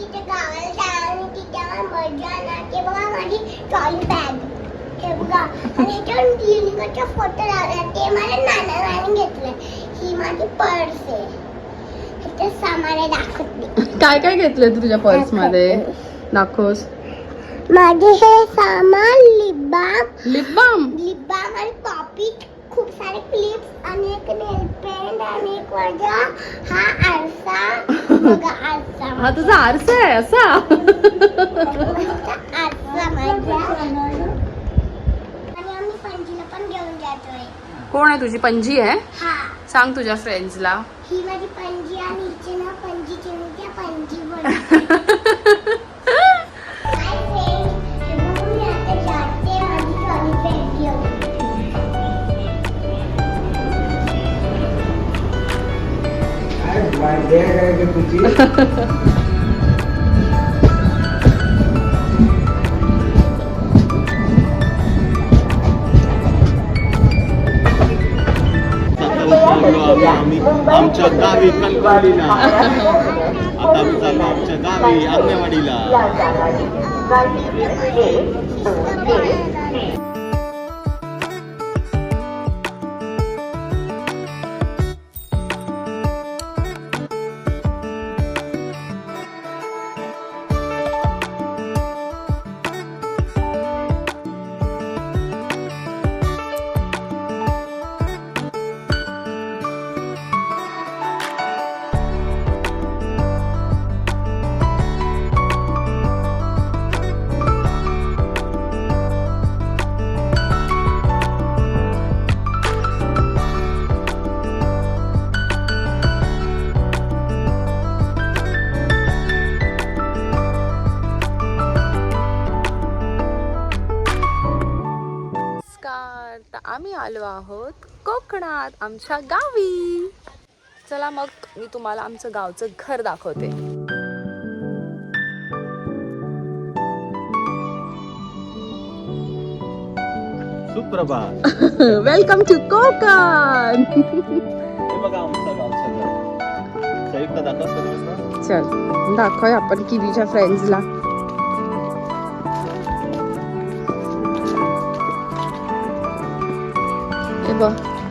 तिथे गावाला जाणार आणि तिथे मला मजा ना ते बघा माझी ट्रॉली बॅग हे बघा आणि याच्यावर लिंगाचा फोटो लावला ते मला नानाने घेतलंय. ही माझी पर्स आहे. इथे सामान दाखवते. काय काय घेतलंय तुझ्या पर्स मध्ये? दाखवस. माझे हे सामान लिप बाम आणि पॉपिट, खूप सारे क्लिप्स आणि एक नेल पेंट आणि एक माझा हा आरसा बघा आरसा. हा तुझा आरसा आहे असा? आरसा माझा. आणि आम्ही पणजीला पण घेऊन जातोय. कोण आहे तुझी पणजी आहे? हा सांग तुझ्या फ्रेंड्सला. ही माझी पणजी आणि हिचे नाव पणजी ठेवून त्या पणजी बनते. हाय फ्रेंड्स, हे बघून मी आता जाते माझी ट्रॉली बॅग घेऊन. आम्ही आमच्या गावी कणकवलीला. आता आम्ही चाललो आमच्या गावी अंगणवाडीला. आम्ही आलो आहोत कोकणात आमच्या गावी. चला मग मी तुम्हाला आमचं गावचं घर दाखवते. सुप्रभात. Welcome to Konkan. हे बघा आमचं गावचं घर. संयुक्त दाखव. चल दाखवूया आपण किवीच्या फ्रेंड्सला.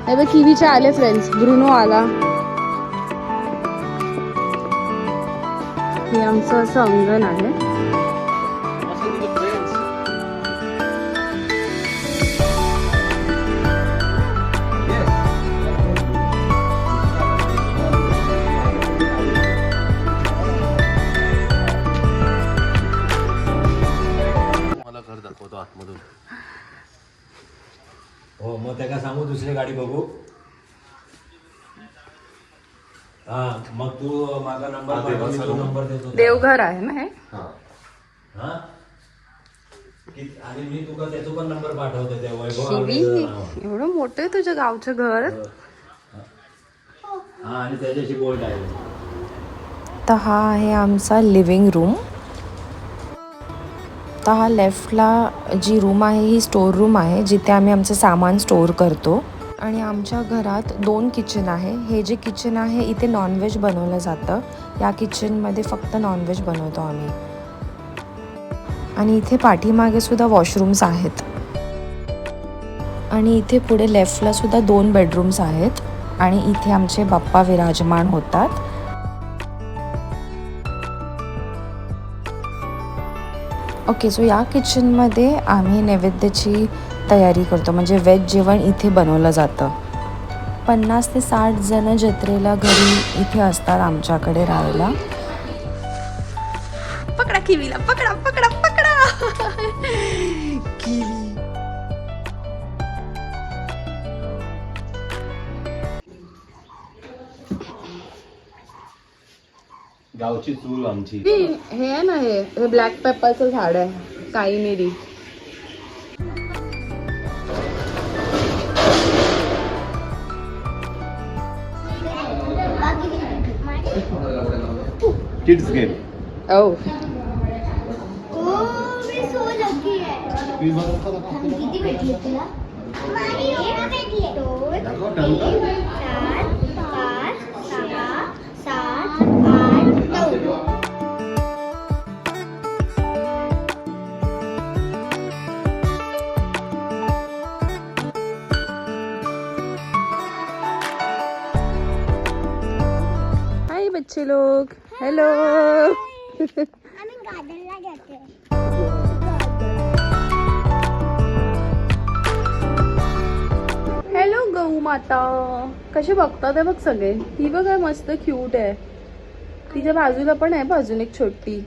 हे बघ किवीचे आले फ्रेंड्स. ब्रुनो आला. हे आमचं असं अंगण आहे. मला घर दाखवतो आतमधून. हो मग त्याला सांगू दुसरी गाडी बघू. हा मग तू माझा नंबर पाठव, मी तो नंबर देतो. देवघर आहे ना हे. हा आणि मी तुला त्याचा पण नंबर पाठवतो. त्या वैभव शिवी एवढं मोठं आहे तुझ्या गावचं घर. हा आणि त्याच्याशी बोल आहे. तर हा आहे आमचा लिव्हिंग रूम. तर हा लेफ्टला जी रूम आहे ही स्टोर रूम आहे जिथे आम्ही आमचं सामान स्टोअर करतो. आणि आमच्या घरात 2 किचन आहे. हे जे किचन आहे इथे नॉनव्हेज बनवलं जातं. या किचनमध्ये फक्त नॉनव्हेज बनवतो आम्ही. आणि इथे पाठीमागे सुद्धा वॉशरूम्स आहेत. आणि इथे पुढे लेफ्टला सुद्धा 2 बेडरूम्स आहेत. आणि इथे आमचे बाप्पा विराजमान होतात. ओके सो या किचनमध्ये आम्ही नैवेद्याची तयारी करतो. म्हणजे व्हेज जेवण इथे बनवलं जातं. 50 ते 60 जण जत्रेला घरी इथे असतात आमच्याकडे राहायला. पकडा किवीला. पकडा पकडा पकडा किवी. गावची चूल आमची. हे आहे ना हे ब्लॅक पेपरचं झाड आहे. काळी मिरी. Kids game. ओ मी सो लकी आहे. किती भेटली तुला? मला एवढं भेटले. 2 3 4 5 6 7 8 9. बच्चे लोग, हेलो. आम्ही गार्डनला जातोय. हॅलो गऊ माता. कसे बघतात आहे बघ सगळे. ही बघ काय मस्त क्यूट आहे. तिच्या बाजूला पण आहे अजून एक छोटी.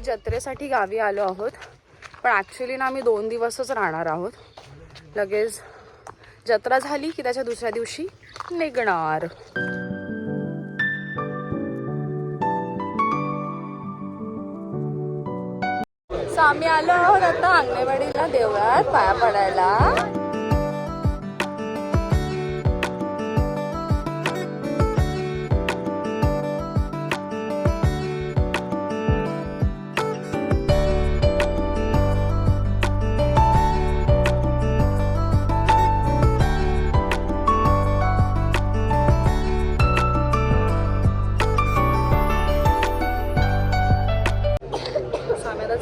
जत्रेसाठी गावी आलो आहोत, पण ॲक्च्युली ना आम्ही 2 दिवसच राहणार आहोत. लगेच जत्रा झाली की त्याच्या दुसऱ्या दिवशी निघणार. सो आम्ही आलो आहोत आता अंगणेवाडीला देवळात पाया पडायला.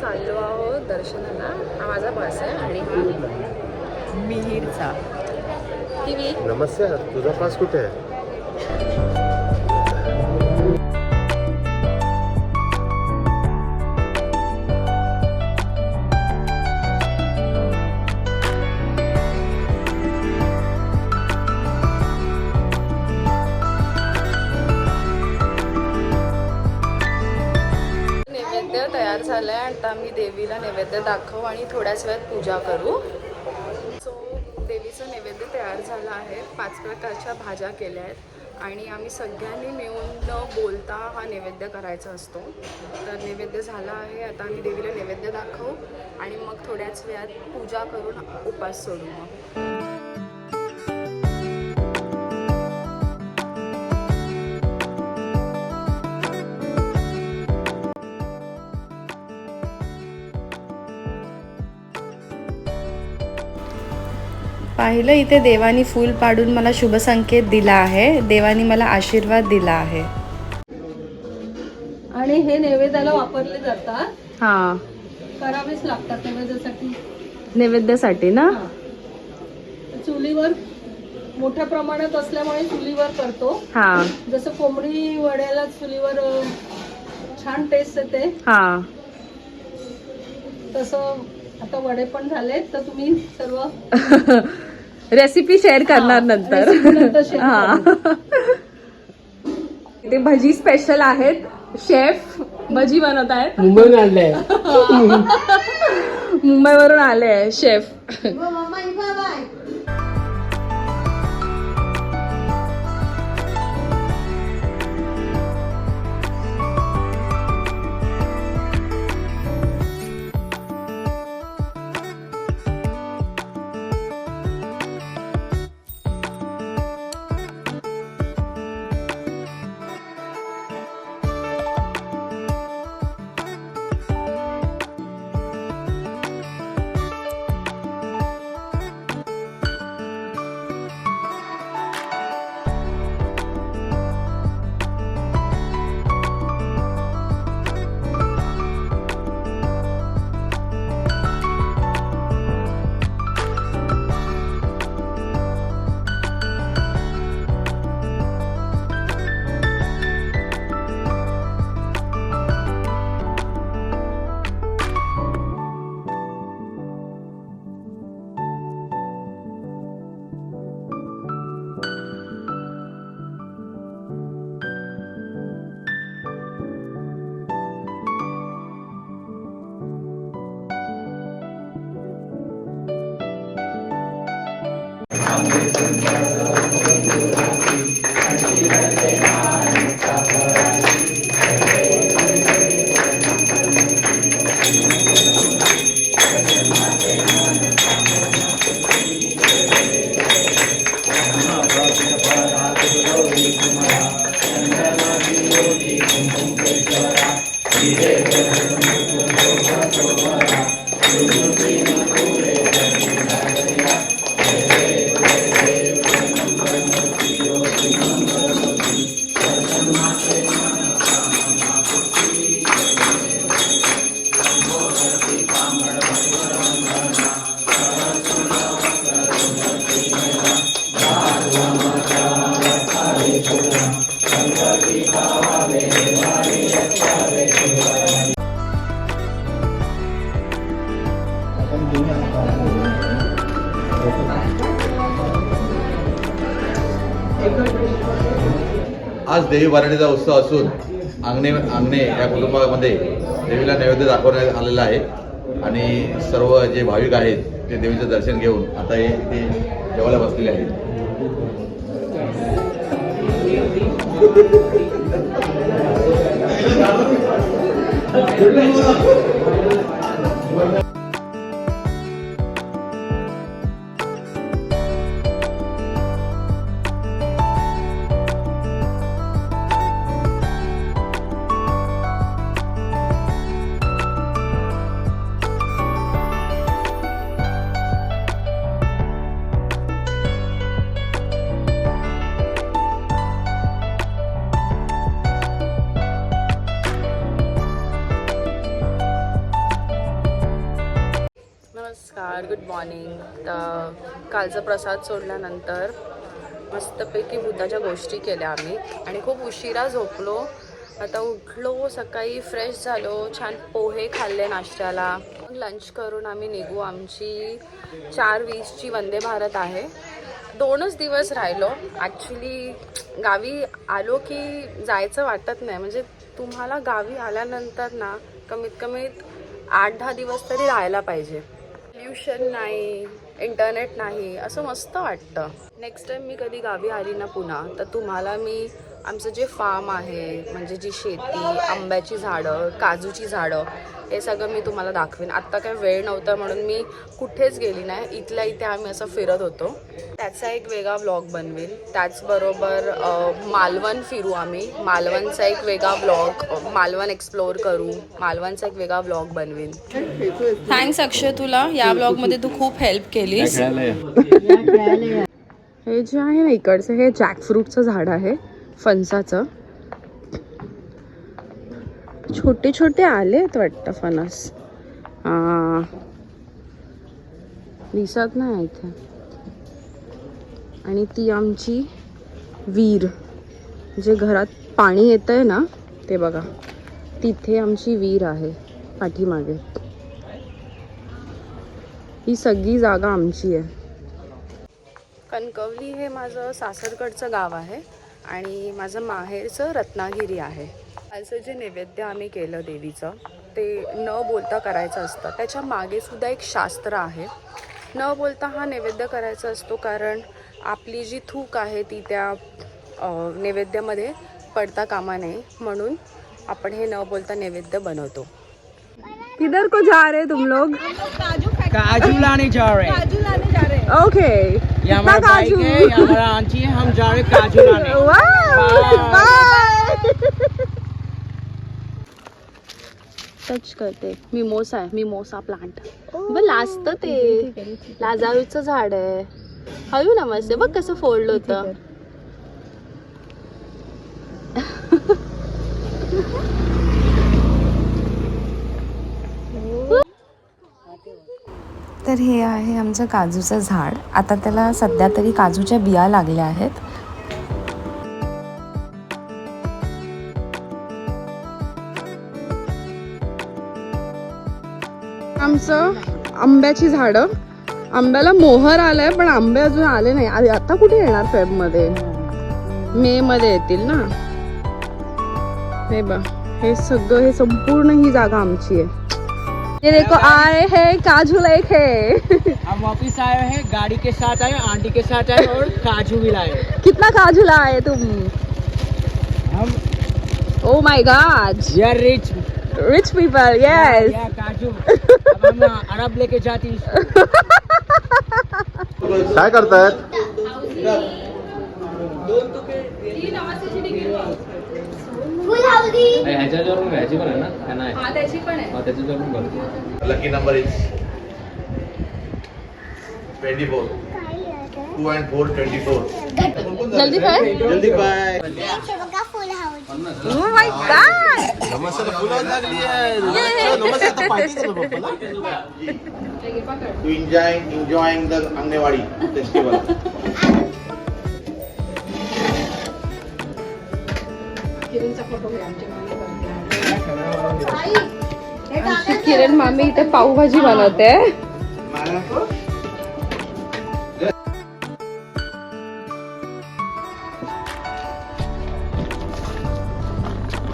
चाललो आहोत दर्शनाला. हा माझा बस आहे आणि हा मिहीरचा. टीव्ही. नमस्ते, तुझा पास कुठे आहे? तयार झालाय. आता आम्ही देवीला नैवेद्य दाखवू आणि थोड्याच वेळात पूजा करू. सो देवीचं नैवेद्य तयार झालं आहे. 5 प्रकारच्या भाज्या केल्या आहेत आणि आम्ही सगळ्यांनी मिळून न बोलता हा नैवेद्य करायचा असतो. तर नैवेद्य झाला आहे. आता आम्ही देवीला नैवेद्य दाखवू आणि मग थोड्याच वेळात पूजा करून उपास सोडू. मग पाहिलं इथे देवानी फूल पाडून मला शुभ संकेत दिला आहे. देवानी मला आशीर्वाद दिला आहे. आणि हे नैवेद्याला वापरले जातात. हा, करावेच लागतात नैवेद्यासाठी. नैवेद्यासाठी ना. चुलीवर मोठ्या प्रमाणात असल्यामुळे चुलीवर करतो. हा जसं कोंबडी वड्याला चुलीवर छान टेस्ट येते, हा. तसं आता वडे पण झालेत. तर तुम्ही सर्व रेसिपी शेअर करणार नंतर. हा. ते भजी स्पेशल आहेत. शेफ भजी बनवत आहेत. मुंबईवरून आले शेफ. आज देवी भरणीचा उत्सव असून अंगणे या कुटुंबामध्ये देवीला नैवेद्य दाखवण्यात आलेला आहे आणि सर्व जे भाविक आहेत ते देवीचं दर्शन घेऊन आता हे इथे जेवायला बसलेले आहेत. नमस्कार, गुड मॉर्निंग. तर कालचा प्रसाद सोडल्यानंतर मस्तपैकी भूताच्या गोष्टी केल्या आम्ही आणि खूप उशिरा झोपलो. आता उठलो, सकाळी फ्रेश झालो, छान पोहे खाल्ले नाश्त्याला. लंच करून आम्ही निघू. आमची 4:20ची वंदे भारत आहे. 2च दिवस राहिलो. ॲक्च्युली गावी आलो की जायचं वाटत नाही. म्हणजे तुम्हाला गावी आल्यानंतर ना कमीत कमी 8-10 दिवस तरी राहायला पाहिजे. पोल्युशन नाही, इंटरनेट नाही, असं मस्त वाटतं. नेक्स्ट टाईम मी कधी गावी आली ना पुन्हा तर तुम्हाला मी आमचं जे फार्म आहे, म्हणजे जी शेती, आंब्याची झाडं, काजूची झाडं, हे सगळं मी तुम्हाला दाखवेन. आत्ता काय वेळ नव्हता म्हणून मी कुठेच गेली नाही. इथल्या इथे आम्ही असं फिरत होतो. त्याचा एक वेगळा व्लॉग बनवेल. त्याचबरोबर मालवण फिरू आम्ही. मालवणचा एक वेगळा व्लॉग, मालवण एक्सप्लोअर करू, मालवणचा एक वेगळा व्लॉग बनवेल. थँक्स अक्षय, तुला या व्लॉगमध्ये तू खूप हेल्प केलीस. हे जे आहे ना इकडचं, हे जॅकफ्रूटचं झाड आहे, फणसाचं. छोटे छोटे आलेत वाटतं फणस. दिसत नाही इथे. आणि ती आमची विहीर, जे घरात पाणी येतंय ना ते बघा, तिथे आमची विहीर आहे पाठीमागे. ही सगळी जागा आमची आहे. कणकवली हे माझं सासरकडचं गाव आहे आणि माझं माहेरचं रत्नागिरी आहे. कालचं जे नैवेद्य आम्ही केलं देवीचं ते न बोलता करायचं असतं. त्याच्या मागे सुद्धा एक शास्त्र आहे. न बोलता हा नैवेद्य करायचा असतो कारण आपली जी थूक आहे ती त्या नैवेद्यामध्ये पडता कामा नये, म्हणून आपण हे न बोलता नैवेद्य बनवतो. किधर को जा रहे तुम लोग? काजू लाने जा रहे हैं. ओके. ये हमारा बाइक है, ये हमारा आंटी है, हम जा रहे हैं काजू लाने. टच करते. मिमोसा आहे, मिमोसा प्लांट. बघ लाजतं ते. लाजाळूचं झाड आहे. हळू ना मस्त. बघ कसं फोडलं होतं. तर हे आहे आमचं काजूचं झाड. आता त्याला सध्या तरी काजूच्या बिया लागल्या आहेत. आमचं आंब्याची झाडं. आंब्याला मोहर आलाय पण आंबे अजून आले नाही. आता कुठे येणार? फेबमध्ये, मे मध्ये येतील ना. हे बघ, हे सगळं, हे संपूर्ण ही जागा आमची आहे. ये देखो आए हैं, काजू लेक है. हम वापिस आए हैं, गाड़ी के साथ आए, आंटी के साथ आए और काजू भी लाए. कितना काजू लाए तुम? हम oh my god, we are rich rich people. Yes. काजू. अब हम अरब लेके जाती. काय करतायत? फुल हल्दी. ह्याच्यावरून घ्यायची पण आहे ना? का नाही? हा, त्याची पण आहे. त्याच्यावरून बघतो. Lucky number is 24. 2 and 4 24. जल्दी कर. जल्दी बाय. हे बघा फुल हल्दी. Oh my god. To enjoying the Anganewadi festival. Kiran मामी इथे पावभाजी बनवते.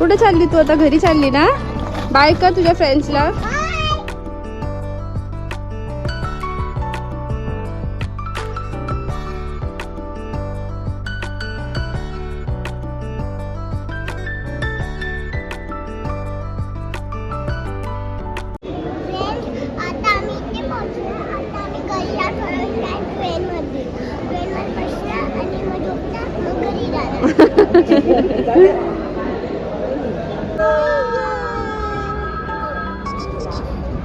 कुठे चालली तू आता? घरी चालली ना? बाय कर तुझ्या फ्रेंड्सला. आता आम्ही इथे पोहोचलो. आता आम्ही घरी जाणार ट्रेनमध्ये बसणार आणि मग झोपणार, मग घरी जाणार.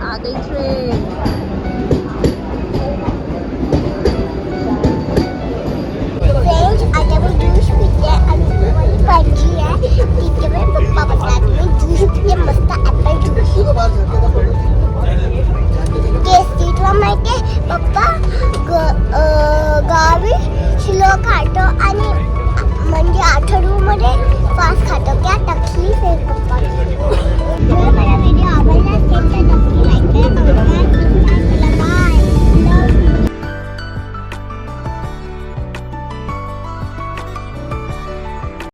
आ गई ट्रेन.